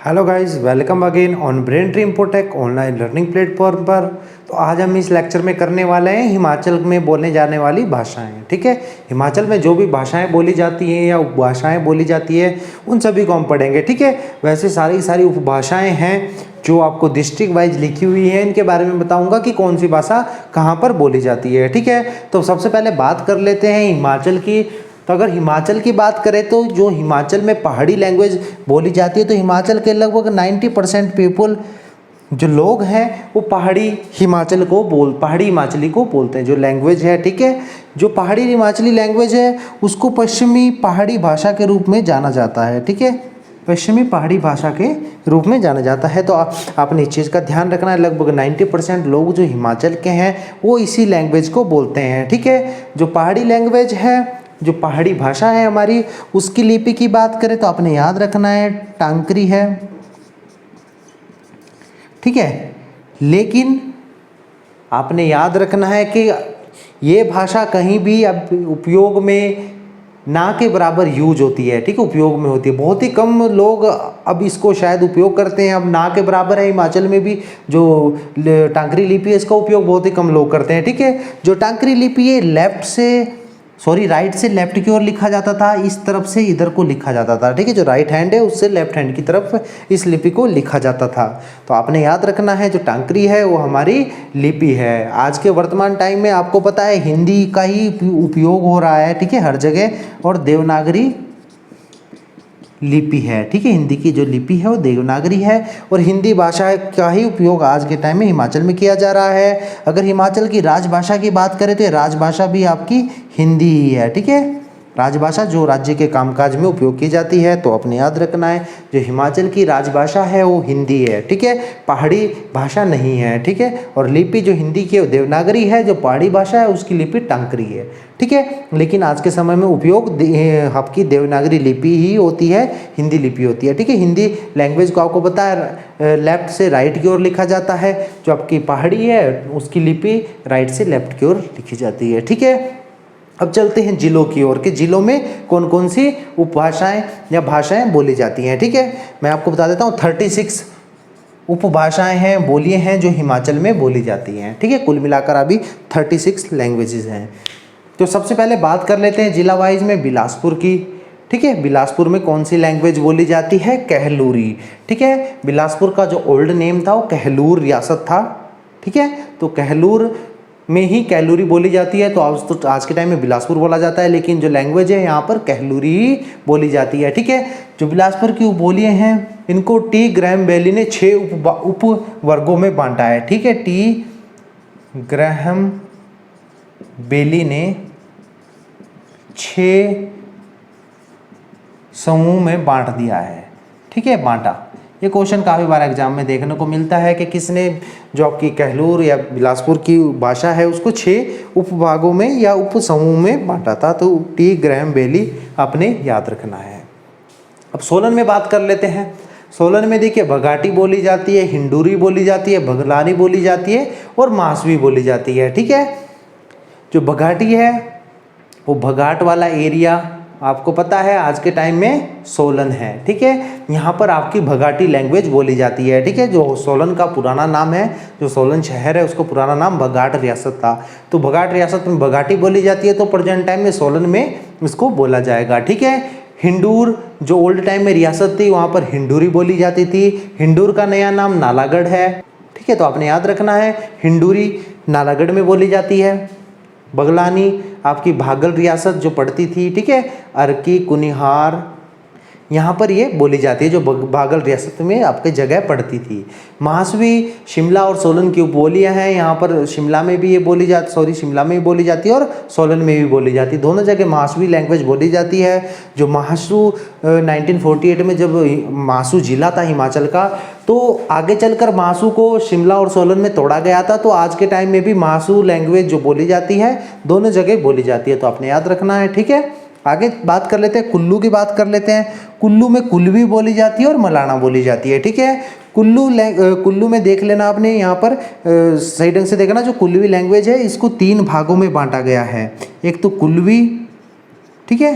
Hello guys, welcome again on brain tree इम्पोटेक online learning platform पर। तो आज हम इस लेक्चर में करने वाले हैं हिमाचल में बोलने जाने वाली भाषाएं। ठीक है, हिमाचल में जो भी भाषाएं बोली जाती हैं या उपभाषाएं बोली जाती है उन सभी को हम पढ़ेंगे। ठीक है, वैसे सारी उपभाषाएं हैं जो आपको डिस्ट्रिक्ट वाइज लिखी हुई है, इनके बारे में बताऊंगा कि कौन सी भाषा कहाँ पर बोली जाती है। ठीक है, तो सबसे पहले बात कर लेते हैं हिमाचल की। तो अगर हिमाचल की बात करें तो जो हिमाचल में पहाड़ी लैंग्वेज बोली जाती है, तो हिमाचल के लगभग 90% पीपल जो लोग हैं वो पहाड़ी हिमाचली को बोलते हैं जो लैंग्वेज है। ठीक है, जो पहाड़ी हिमाचली लैंग्वेज है उसको पश्चिमी पहाड़ी भाषा के रूप में जाना जाता है। ठीक है, पश्चिमी पहाड़ी भाषा के रूप में जाना जाता है। तो आपने इस चीज़ का ध्यान रखना है, लगभग 90% लोग जो हिमाचल के हैं वो इसी लैंग्वेज को बोलते हैं। ठीक है, जो पहाड़ी लैंग्वेज है, जो पहाड़ी भाषा है हमारी, उसकी लिपि की बात करें तो आपने याद रखना है टांकरी है। ठीक है, लेकिन आपने याद रखना है कि ये भाषा कहीं भी अब उपयोग में ना के बराबर यूज होती है। ठीक है, उपयोग में होती है, बहुत ही कम लोग अब इसको शायद उपयोग करते हैं। अब ना के बराबर है, हिमाचल में भी जो टांकरी लिपि है इसका उपयोग बहुत ही कम लोग करते हैं। ठीक है, जो टांकरी लिपि है राइट से लेफ्ट की ओर लिखा जाता था, इस तरफ से इधर को लिखा जाता था। ठीक है, जो राइट हैंड है उससे लेफ्ट हैंड की तरफ इस लिपि को लिखा जाता था। तो आपने याद रखना है जो टांकरी है वो हमारी लिपि है। आज के वर्तमान टाइम में आपको पता है हिंदी का ही उपयोग हो रहा है। ठीक है, हर जगह, और देवनागरी लिपि है। ठीक है, हिंदी की जो लिपि है वो देवनागरी है, और हिंदी भाषा का ही उपयोग आज के टाइम में हिमाचल में किया जा रहा है। अगर हिमाचल की राजभाषा की बात करें तो ये राजभाषा भी आपकी हिंदी ही है। ठीक है, राजभाषा जो राज्य के कामकाज में उपयोग की जाती है। तो अपने याद रखना है जो हिमाचल की राजभाषा है वो हिंदी है। ठीक है, पहाड़ी भाषा नहीं है। ठीक है, और लिपि जो हिंदी की वो देवनागरी है, जो पहाड़ी भाषा है उसकी लिपि टांकरी है। ठीक है, लेकिन आज के समय में उपयोग आपकी देवनागरी लिपि ही होती है, हिंदी लिपि होती है। ठीक है, हिंदी लैंग्वेज को आपको पता है लेफ्ट से राइट की ओर लिखा जाता है, जो आपकी पहाड़ी है उसकी लिपि राइट से लेफ्ट की ओर लिखी जाती है। ठीक है, अब चलते हैं जिलों की ओर कि जिलों में कौन कौन सी उपभाषाएं या भाषाएं बोली जाती हैं। ठीक है, मैं आपको बता देता हूँ 36 उपभाषाएं हैं, बोलियां हैं जो हिमाचल में बोली जाती हैं। ठीक है, कुल मिलाकर अभी 36 लैंग्वेजेस हैं। तो सबसे पहले बात कर लेते हैं जिला वाइज में बिलासपुर की। ठीक है, बिलासपुर में कौन सी लैंग्वेज बोली जाती है? कहलूरी। ठीक है, बिलासपुर का जो ओल्ड नेम था वो कहलूर रियासत था। ठीक है, तो कहलूर में ही कहलूरी बोली जाती है। तो आज के टाइम में बिलासपुर बोला जाता है, लेकिन जो लैंग्वेज है यहाँ पर कहलूरी ही बोली जाती है। ठीक है, जो बिलासपुर की उपबोलियाँ हैं इनको टी ग्रैहम बेली ने 6 उप वर्गों में बांटा है। ठीक है, टी ग्रैहम बेली ने 6 समूह में बांट दिया है। ठीक है, बांटा, ये क्वेश्चन काफ़ी बार एग्जाम में देखने को मिलता है कि किसने जो आपकी कहलूर या बिलासपुर की भाषा है उसको 6 उपभागों में या उप समूह में बांटा था। तो टी ग्रैहम बेली आपने याद रखना है। अब सोलन में बात कर लेते हैं। सोलन में देखिए बघाटी बोली जाती है, हिंडूरी बोली जाती है, बघलानी बोली जाती है और मासवी बोली जाती है। ठीक है, जो बघाटी है वो बघाट वाला एरिया आपको पता है आज के टाइम में सोलन है। ठीक है, यहाँ पर आपकी बघाटी लैंग्वेज बोली जाती है। ठीक है, जो सोलन का पुराना नाम है, जो सोलन शहर है उसको पुराना नाम बघाट रियासत था। तो बघाट रियासत में बघाटी बोली जाती है, तो प्रेजेंट टाइम में सोलन में इसको बोला जाएगा। ठीक है, हिंडूर जो ओल्ड टाइम में रियासत थी वहाँ पर हिंडूरी बोली जाती थी। हिंडूर का नया नाम नालागढ़ है। ठीक है, तो आपने याद रखना है हिंडूरी नालागढ़ में बोली जाती है। बगलानी आपकी भागल रियासत जो पड़ती थी, ठीक है, अर्की कुनिहार, यहाँ पर ये बोली जाती है जो भागल रियासत में आपके जगह पड़ती थी। मासवी शिमला और सोलन की उपबोलियाँ हैं। यहाँ पर शिमला में भी ये शिमला में भी बोली जाती है और सोलन में भी बोली जाती है। दोनों जगह मासवी लैंग्वेज बोली जाती है। जो मासू 1948 में जब मासू जिला था हिमाचल का, तो आगे चलकर मासू को शिमला और सोलन में तोड़ा गया था। तो आज के टाइम में भी मासू लैंग्वेज जो बोली जाती है दोनों जगह बोली जाती है, तो आपने याद रखना है। ठीक है, आगे बात कर लेते हैं, कुल्लू की बात कर लेते हैं। कुल्लू में कुल्लवी बोली जाती है और मलाना बोली जाती है। ठीक है, कुल्लू में देख लेना आपने, यहाँ पर सही ढंग से देखना, जो कुल्लवी लैंग्वेज है इसको 3 भागों में बांटा गया है। एक तो कुल्लवी, ठीक है,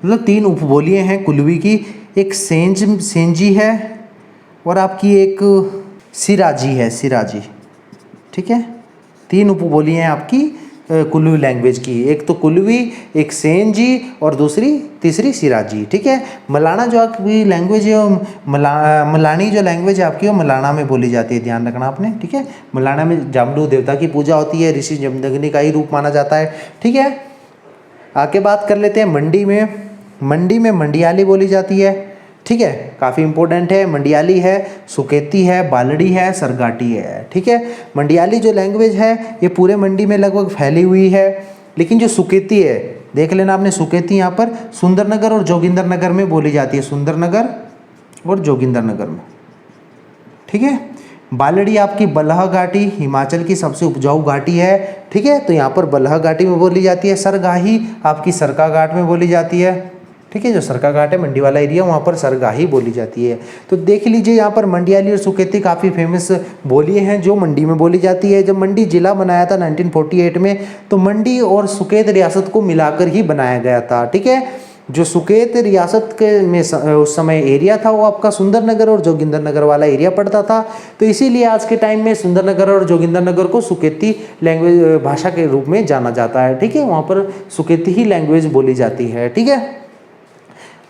मतलब 3 उपबोलियाँ हैं कुल्लवी की। एक सेंजी है और आपकी एक सिराजी है, सिराजी। ठीक है, 3 उपबोली हैं आपकी कुल्लूवी लैंग्वेज की, एक तो कुल्लूवी, एक सेंजी और तीसरी सिराजी। ठीक है, मलाना जो आपकी लैंग्वेज है, मलानी जो लैंग्वेज है आपकी, वो मलाना में बोली जाती है, ध्यान रखना आपने। ठीक है, मलाना में जामडू देवता की पूजा होती है, ऋषि जमदग्नि का ही रूप माना जाता है। ठीक है, आगे बात कर लेते हैं मंडी में मंडियाली बोली जाती है। ठीक है, काफ़ी इंपॉर्टेंट है। मंडियाली है, सुकेती है, बालड़ी है, सरगाटी है। ठीक है, मंडियाली जो लैंग्वेज है ये पूरे मंडी में लगभग फैली हुई है, लेकिन जो सुकेती है, देख लेना आपने, सुकेती यहाँ पर सुंदरनगर और जोगिंदरनगर में बोली जाती है, सुंदरनगर और जोगिंदरनगर में। ठीक है, बालड़ी आपकी बलह घाटी, हिमाचल की सबसे उपजाऊ घाटी है। ठीक है, तो यहाँ पर बलह घाटी में बोली जाती है। सरगाही आपकी सरका घाट में बोली जाती है। ठीक है, जो सरका घाट है मंडी वाला एरिया, वहाँ पर सरगाही बोली जाती है। तो देख लीजिए यहाँ पर मंडियाली और सुकेती काफ़ी फेमस बोलियाँ हैं जो मंडी में बोली जाती है। जब मंडी जिला बनाया था 1948 में, तो मंडी और सुकेत रियासत को मिलाकर ही बनाया गया था। ठीक है, जो सुकेत रियासत के में उस समय एरिया था वो आपका सुंदरनगर और जोगिंदरनगर वाला एरिया पड़ता था, तो इसीलिए आज के टाइम में सुंदरनगर और जोगिंदरनगर को सुकेती लैंग्वेज भाषा के रूप में जाना जाता है। ठीक है, वहाँ पर सुकेती ही लैंग्वेज बोली जाती है। ठीक है,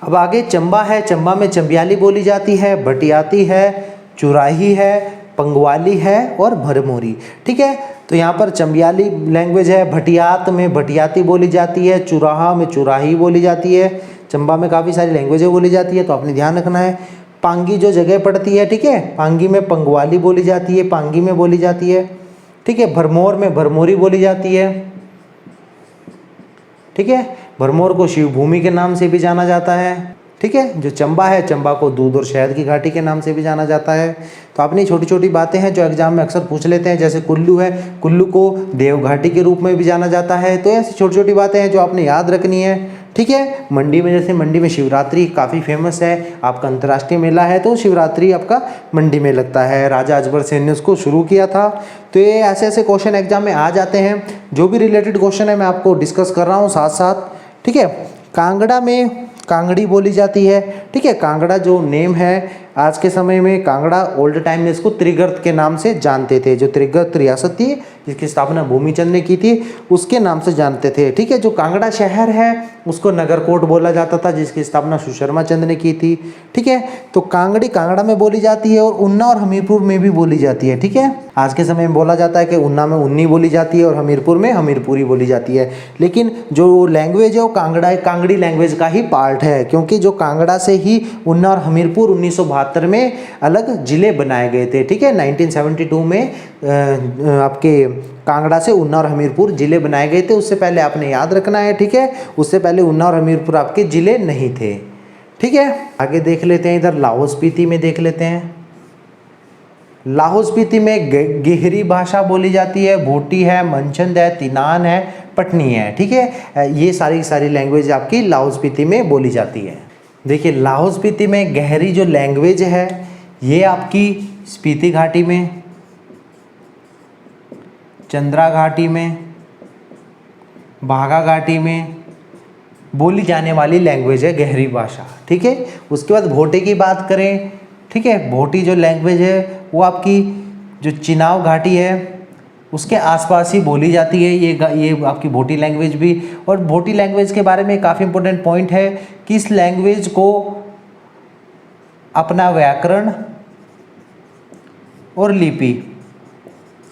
अब आगे चंबा है, चंबा में चंबियाली बोली जाती है, भटियाती है, चुराही है, पंगवाली है और भरमोरी। ठीक है, तो यहाँ पर चंबियाली लैंग्वेज है, भटियात में भटियाती बोली जाती है, चुराहा में चुराही बोली जाती है। चंबा में काफ़ी सारी लैंग्वेजें बोली जाती है, तो आपने ध्यान रखना है। पांगी जो जगह पड़ती है, ठीक है, पांगी में पंगवाली बोली जाती है, पांगी में बोली जाती है। ठीक है, भरमौर में भरमौरी बोली जाती है। ठीक है, भरमौर को शिवभूमि के नाम से भी जाना जाता है। ठीक है, जो चंबा है, चंबा को दूध और शहद की घाटी के नाम से भी जाना जाता है। तो अपनी छोटी छोटी बातें हैं जो एग्जाम में अक्सर पूछ लेते हैं, जैसे कुल्लू है, कुल्लू को देव घाटी के रूप में भी जाना जाता है। तो ऐसी छोटी छोटी बातें हैं जो आपने याद रखनी है। ठीक है, मंडी में जैसे मंडी में शिवरात्रि काफ़ी फेमस है, आपका अंतर्राष्ट्रीय मेला है, तो शिवरात्रि आपका मंडी में लगता है। राजा अजबर सेन ने उसको शुरू किया था। तो ये ऐसे ऐसे क्वेश्चन एग्जाम में आ जाते हैं। जो भी रिलेटेड क्वेश्चन है मैं आपको डिस्कस कर रहा हूँ साथ साथ। ठीक है, कांगड़ा में कांगड़ी बोली जाती है। ठीक है, कांगड़ा जो नेम है, आज के समय में कांगड़ा ओल्ड टाइम में इसको त्रिगर्त के नाम से जानते थे। जो त्रिगर्त रियासत थी जिसकी स्थापना भूमिचंद ने की थी, उसके नाम से जानते थे। ठीक है, जो कांगड़ा शहर है उसको नगरकोट बोला जाता था, जिसकी स्थापना सुशर्मा चंद ने की थी। ठीक है, तो कांगड़ी कांगड़ा में बोली जाती है और उन्ना और हमीरपुर में भी बोली जाती है। ठीक है, आज के समय में बोला जाता है कि उन्ना में उन्नी बोली जाती है और हमीरपुर में हमीरपुरी बोली जाती है, लेकिन जो लैंग्वेज है वो कांगड़ी लैंग्वेज का ही पार्ट है, क्योंकि जो कांगड़ा से ही उन्ना और हमीरपुर 1972 में अलग जिले बनाए गए थे। ठीक है, 1972 में आपके कांगड़ा से उन्ना और हमीरपुर जिले बनाए गए थे। उससे पहले आपने याद रखना है। ठीक है, उससे पहले उन्ना और हमीरपुर आपके जिले नहीं थे। ठीक है, आगे देख लेते हैं, इधर लाहौल स्पीति में देख लेते हैं। लाहौल स्पीति में गेहरी भाषा बोली जाती है, भोटी है, मनचंद है, तिनान है, पटनी है। ठीक है, ये सारी लैंग्वेज आपकी लाहौल स्पीति में बोली जाती है। देखिए, लाहौल स्पीति में गहरी जो लैंग्वेज है ये आपकी स्पीति घाटी में, चंद्रा घाटी में, बाघा घाटी में बोली जाने वाली लैंग्वेज है गहरी भाषा। ठीक है, उसके बाद भोटी की बात करें। ठीक है, भोटी जो लैंग्वेज है वो आपकी जो चिनाव घाटी है उसके आसपास ही बोली जाती है। ये आपकी भोटी लैंग्वेज भी। और भोटी लैंग्वेज के बारे में काफ़ी इंपॉर्टेंट पॉइंट है कि इस लैंग्वेज को अपना व्याकरण और लिपि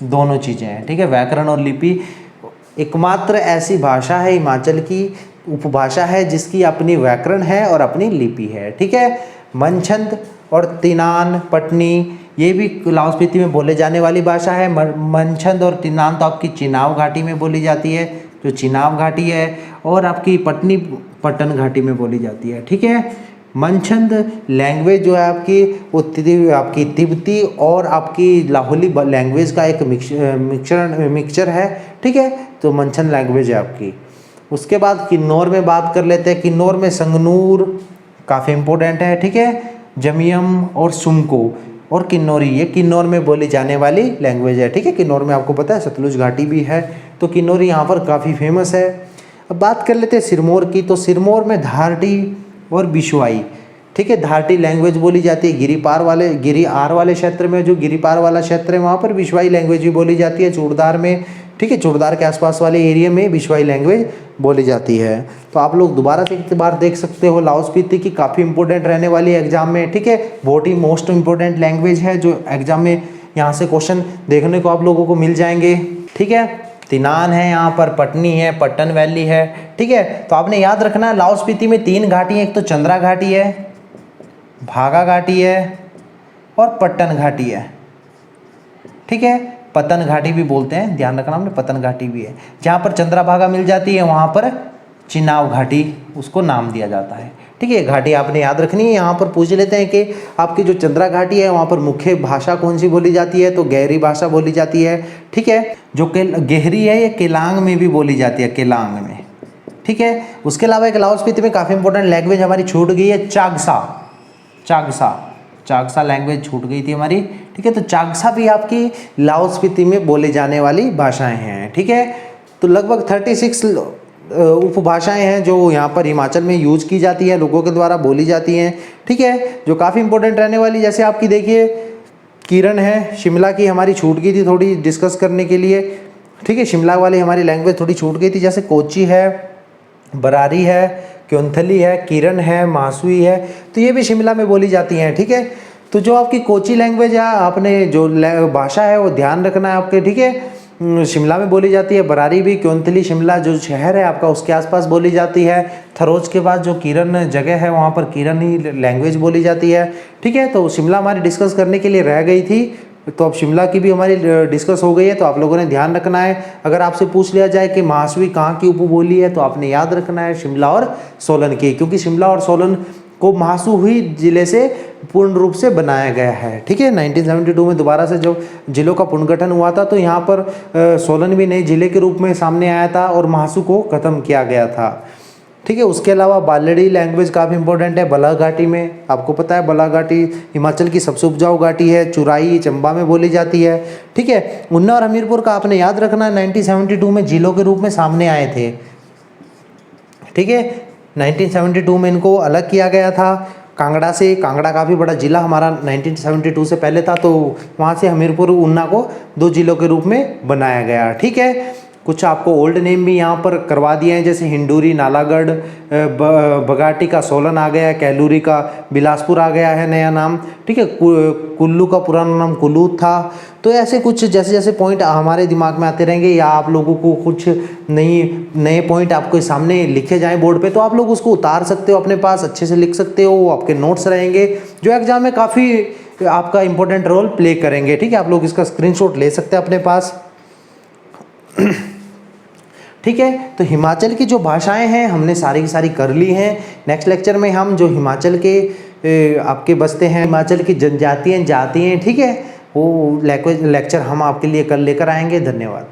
दोनों चीज़ें हैं। ठीक है, व्याकरण और लिपि एकमात्र ऐसी भाषा है, हिमाचल की उपभाषा है जिसकी अपनी व्याकरण है और अपनी लिपि है। ठीक है, मनचंद और तिनान, पटनी ये भी लाहौल स्पीति में बोले जाने वाली भाषा है। मनचंद और तिनान तो आपकी चिनाव घाटी में बोली जाती है, जो चिनाव घाटी है, और आपकी पटनी पटन घाटी में बोली जाती है। ठीक है, मनचंद लैंग्वेज जो है आपकी वो आपकी तिब्बती और आपकी लाहौली लैंग्वेज का एक मिक्सचर है। ठीक है, तो मनचंद लैंग्वेज है आपकी। उसके बाद किन्नौर में बात कर लेते हैं। किन्नौर में संगनूर काफ़ी इंपॉर्टेंट है। ठीक है, जमियम और सुमको और किन्नौरी, ये किन्नौर में बोली जाने वाली लैंग्वेज है। ठीक है, किन्नौर में आपको पता है सतलुज घाटी भी है, तो किन्नौरी यहाँ पर काफ़ी फेमस है। अब बात कर लेते हैं सिरमौर की। तो सिरमौर में धारटी और बिशवाई ठीक है। धारटी लैंग्वेज बोली जाती है गिरी आर वाले क्षेत्र में, जो गिरिपार वाला क्षेत्र है वहाँ पर विश्वाई लैंग्वेज भी बोली जाती है। चूड़दार में, ठीक है, चूड़दार के आसपास वाले एरिया में विश्वाई लैंग्वेज बोली जाती है। तो आप लोग दोबारा से एक बार देख सकते हो, लाहौल स्पीति की काफ़ी इंपॉर्टेंट रहने वाली है एग्जाम में, ठीक है। बहुत ही मोस्ट इंपॉर्टेंट लैंग्वेज है जो एग्जाम में यहाँ से क्वेश्चन देखने को आप लोगों को मिल जाएंगे, ठीक है। तिनान है, यहाँ पर पटनी है, पट्टन वैली है, ठीक है। तो आपने याद रखना है लाहौल स्पीति में 3 घाटी है, एक तो चंद्रा घाटी है, भागा घाटी है और पट्टन घाटी है, ठीक है। पतन घाटी भी बोलते हैं, ध्यान रखना हमने, पतन घाटी भी है। जहाँ पर चंद्रभागा मिल जाती है वहाँ पर चिनाव घाटी उसको नाम दिया जाता है, ठीक है। घाटी आपने याद रखनी है। यहाँ पर पूछ लेते हैं कि आपकी जो चंद्रा घाटी है वहाँ पर मुख्य भाषा कौन सी बोली जाती है, तो गहरी भाषा बोली जाती है, ठीक है। जो गहरी है ये केलांग में भी बोली जाती है, केलांग में, ठीक है। उसके अलावा एक लाहौल स्पीति में काफ़ी इंपॉर्टेंट लैंग्वेज हमारी छूट गई है, चागसा लैंग्वेज छूट गई थी हमारी, ठीक है। तो चागसा भी आपकी लाहौल स्पीति में बोले जाने वाली भाषाएं हैं, ठीक है। तो लगभग 36 उपभाषाएं हैं जो यहाँ पर हिमाचल में यूज की जाती है, लोगों के द्वारा बोली जाती हैं, ठीक है, जो काफ़ी इंपॉर्टेंट रहने वाली। जैसे आपकी देखिए किरण है, शिमला की हमारी छूट गई थी थोड़ी डिस्कस करने के लिए, ठीक है। शिमला वाली हमारी लैंग्वेज थोड़ी छूट गई थी। जैसे कोची है, बरारी है, क्योंथली है, किरण है, मासुई है, तो ये भी शिमला में बोली जाती हैं, ठीक है। तो जो आपकी कोची लैंग्वेज है, आपने जो भाषा है वो ध्यान रखना है आपके, ठीक है। शिमला में बोली जाती है। बरारी भी, क्योंतली शिमला जो शहर है आपका उसके आसपास बोली जाती है। थरोज के बाद जो किरण जगह है वहाँ पर किरण ही लैंग्वेज बोली जाती है, ठीक है। तो शिमला हमारी डिस्कस करने के लिए रह गई थी, तो अब शिमला की भी हमारी डिस्कस हो गई है, तो आप लोगों ने ध्यान रखना है। अगर आपसे पूछ लिया जाए कि महासुई कहाँ की उपबोली है, तो आपने याद रखना है शिमला और सोलन की, क्योंकि शिमला और सोलन को महासुई जिले से पूर्ण रूप से बनाया गया है, ठीक है। 1972 में दोबारा से जब जिलों का पुनर्गठन हुआ था तो यहाँ पर सोलन भी नए जिले के रूप में सामने आया था और महासू को खत्म किया गया था, ठीक है। उसके अलावा बालड़ी लैंग्वेज काफ़ी इंपॉर्टेंट है बलाह घाटी में, आपको पता है बलाह घाटी हिमाचल की सबसे उपजाऊ घाटी है। चुराई चंबा में बोली जाती है, ठीक है। उन्ना और हमीरपुर का आपने याद रखना है 1972 में जिलों के रूप में सामने आए थे, ठीक है। 1972 में इनको अलग किया गया था कांगड़ा से। कांगड़ा काफ़ी बड़ा जिला हमारा 1972 से पहले था, तो वहाँ से हमीरपुर उन्ना को 2 जिलों के रूप में बनाया गया, ठीक है। कुछ आपको ओल्ड नेम भी यहाँ पर करवा दिए हैं, जैसे हिंडूरी नालागढ़, बगाटी का सोलन आ गया है, कैलूरी का बिलासपुर आ गया है नया नाम, ठीक है। कुल्लू का पुराना नाम कुल्लू था। तो ऐसे कुछ जैसे जैसे पॉइंट हमारे दिमाग में आते रहेंगे या आप लोगों को कुछ नए पॉइंट आपके सामने लिखे जाएं बोर्ड पे, तो आप लोग उसको उतार सकते हो अपने पास, अच्छे से लिख सकते हो, वो आपके नोट्स रहेंगे जो एग्जाम में काफ़ी आपका इंपॉर्टेंट रोल प्ले करेंगे, ठीक है। आप लोग इसका स्क्रीनशॉट ले सकते हैं अपने पास, ठीक है। तो हिमाचल की जो भाषाएं हैं हमने सारी की सारी कर ली हैं। नेक्स्ट लेक्चर में हम जो हिमाचल के आपके बसते हैं, हिमाचल की जनजातियाँ जाति हैं, ठीक है, वो लेक्चर हम आपके लिए कल लेकर आएंगे। धन्यवाद।